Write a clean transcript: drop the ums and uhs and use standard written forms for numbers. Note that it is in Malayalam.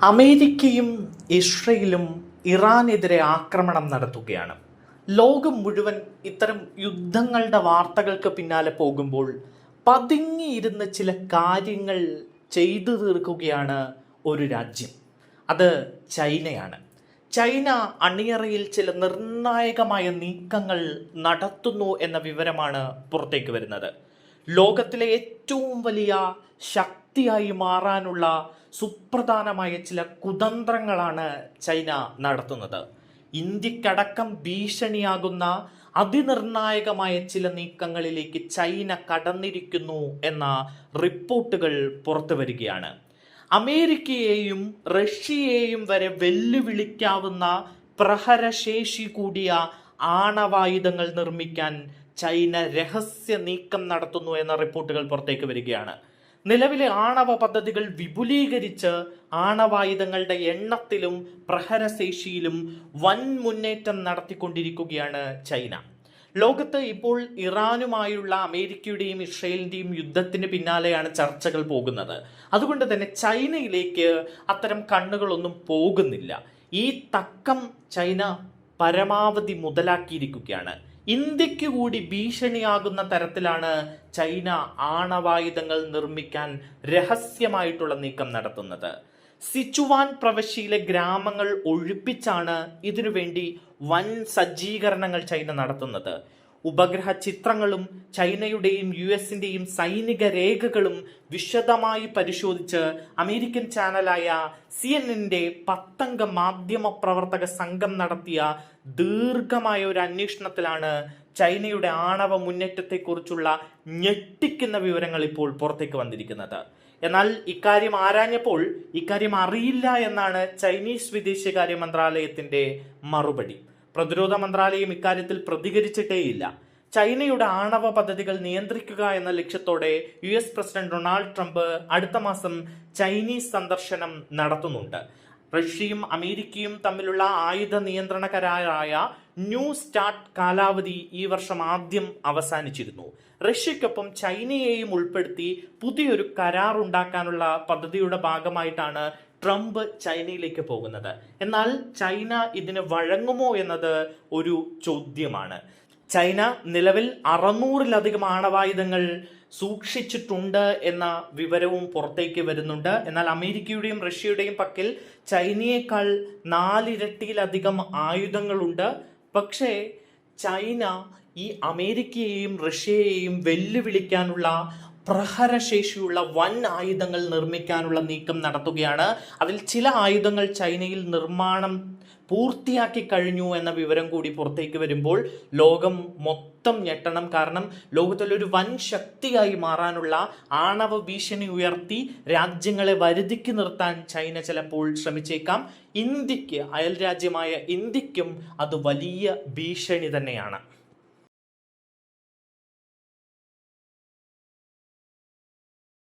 അമേരിക്കയും ഇസ്രയേലും ഇറാനെതിരെ ആക്രമണം നടത്തുകയാണ്. ലോകം മുഴുവൻ ഇത്തരം യുദ്ധങ്ങളുടെ വാർത്തകൾക്ക് പിന്നാലെ പോകുമ്പോൾ പതുങ്ങിയിരുന്ന് ചില കാര്യങ്ങൾ ചെയ്തു തീർക്കുകയാണ് ഒരു രാജ്യം. അത് ചൈനയാണ്. ചൈന അണിയറയിൽ ചില നിർണായകമായ നീക്കങ്ങൾ നടത്തുന്നു എന്ന വിവരമാണ് പുറത്തേക്ക് വരുന്നത്. ലോകത്തിലെ ഏറ്റവും വലിയ ശക്തിയായി മാറാനുള്ള സുപ്രധാനമായ ചില കുതന്ത്രങ്ങളാണ് ചൈന നടത്തുന്നത്. ഇന്ത്യക്കടക്കം ഭീഷണിയാകുന്ന അതിനിർണായകമായ ചില നീക്കങ്ങളിലേക്ക് ചൈന കടന്നിരിക്കുന്നു എന്ന റിപ്പോർട്ടുകൾ പുറത്തു വരികയാണ്. അമേരിക്കയെയും റഷ്യയെയും വരെ വെല്ലുവിളിക്കാവുന്ന പ്രഹരശേഷി കൂടിയ ആണവായുധങ്ങൾ നിർമ്മിക്കാൻ ചൈന രഹസ്യ നീക്കം നടത്തുന്നു എന്ന റിപ്പോർട്ടുകൾ പുറത്തേക്ക് വരികയാണ്. നിലവിലെ ആണവ പദ്ധതികൾ വിപുലീകരിച്ച് ആണവായുധങ്ങളുടെ എണ്ണത്തിലും പ്രഹരശേഷിയിലും വൻ മുന്നേറ്റം നടത്തിക്കൊണ്ടിരിക്കുകയാണ് ചൈന. ലോകത്ത് ഇപ്പോൾ ഇറാനുമായുള്ള അമേരിക്കയുടെയും ഇസ്രയേലിന്റെയും യുദ്ധത്തിന് പിന്നാലെയാണ് ചർച്ചകൾ പോകുന്നത്. അതുകൊണ്ട് തന്നെ ചൈനയിലേക്ക് അത്തരം കണ്ണുകളൊന്നും പോകുന്നില്ല. ഈ തക്കം ചൈന പരമാവധി മുതലാക്കിയിരിക്കുകയാണ്. ഇന്ത്യക്ക് കൂടി ഭീഷണിയാകുന്ന തരത്തിലാണ് ചൈന ആണവായുധങ്ങൾ നിർമ്മിക്കാൻ രഹസ്യമായിട്ടുള്ള നീക്കം നടത്തുന്നത്. സിച്ചുവാൻ പ്രവിശ്യയിലെ ഗ്രാമങ്ങൾ ഒഴിപ്പിച്ചാണ് ഇതിനുവേണ്ടി വൻ സജ്ജീകരണങ്ങൾ ചൈന നടത്തുന്നത്. ഉപഗ്രഹ ചിത്രങ്ങളും ചൈനയുടെയും US-ന്റെയും സൈനിക രേഖകളും വിശദമായി പരിശോധിച്ച് അമേരിക്കൻ ചാനലായ CNN-ന്റെ 10-അംഗ മാധ്യമ പ്രവർത്തക സംഘം നടത്തിയ ദീർഘമായ ഒരു അന്വേഷണത്തിലാണ് ചൈനയുടെ ആണവ മുന്നേറ്റത്തെക്കുറിച്ചുള്ള ഞെട്ടിക്കുന്ന വിവരങ്ങൾ ഇപ്പോൾ പുറത്തേക്ക് വന്നിരിക്കുന്നത്. എന്നാൽ ഇക്കാര്യം ആരാഞ്ഞപ്പോൾ ഇക്കാര്യം അറിയില്ല എന്നാണ് ചൈനീസ് വിദേശകാര്യ മന്ത്രാലയത്തിന്റെ മറുപടി. പ്രതിരോധ മന്ത്രാലയം ഇക്കാര്യത്തിൽ പ്രതികരിച്ചിട്ടേയില്ല. ചൈനയുടെ ആണവ പദ്ധതികൾ നിയന്ത്രിക്കുക എന്ന ലക്ഷ്യത്തോടെ US പ്രസിഡന്റ് ഡൊണാൾഡ് ട്രംപ് അടുത്ത മാസം ചൈനീസ് സന്ദർശനം നടത്തുന്നുണ്ട്. റഷ്യയും അമേരിക്കയും തമ്മിലുള്ള ആയുധ നിയന്ത്രണ കരാറായ ന്യൂ സ്റ്റാർട്ട് കാലാവധി ഈ വർഷം ആദ്യം അവസാനിച്ചിരുന്നു. റഷ്യയ്ക്കൊപ്പം ചൈനയെയും ഉൾപ്പെടുത്തി പുതിയൊരു കരാർ ഉണ്ടാക്കാനുള്ള പദ്ധതിയുടെ ഭാഗമായിട്ടാണ് ട്രംപ് ചൈനയിലേക്ക് പോകുന്നത്. എന്നാൽ ചൈന ഇതിന് വഴങ്ങുമോ എന്നത് ഒരു ചോദ്യമാണ്. ചൈന നിലവിൽ 600-ലധികം ആണവായുധങ്ങൾ സൂക്ഷിച്ചിട്ടുണ്ട് എന്ന വിവരവും പുറത്തേക്ക് വരുന്നുണ്ട്. എന്നാൽ അമേരിക്കയുടെയും റഷ്യയുടെയും പക്കൽ ചൈനയേക്കാൾ 4 ഇരട്ടിയിലധികം ആയുധങ്ങളുണ്ട്. പക്ഷേ ചൈന ഈ അമേരിക്കയെയും റഷ്യയെയും വെല്ലുവിളിക്കാനുള്ള പ്രഹരശേഷിയുള്ള വൻ ആയുധങ്ങൾ നിർമ്മിക്കാനുള്ള നീക്കം നടത്തുകയാണ്. അതിൽ ചില ആയുധങ്ങൾ ചൈനയിൽ നിർമ്മാണം പൂർത്തിയാക്കി കഴിഞ്ഞു എന്ന വിവരം കൂടി പുറത്തേക്ക് വരുമ്പോൾ ലോകം മൊത്തം ഞെട്ടണം. കാരണം ലോകത്തിലൊരു വൻ ശക്തിയായി മാറാനുള്ള ആണവ ഭീഷണി ഉയർത്തി രാജ്യങ്ങളെ വരുതിക്ക് നിർത്താൻ ചൈന ചിലപ്പോൾ ശ്രമിച്ചേക്കാം. ഇന്ത്യക്ക്, അയൽ രാജ്യമായ ഇന്ത്യക്കും അത് വലിയ ഭീഷണി തന്നെയാണ്.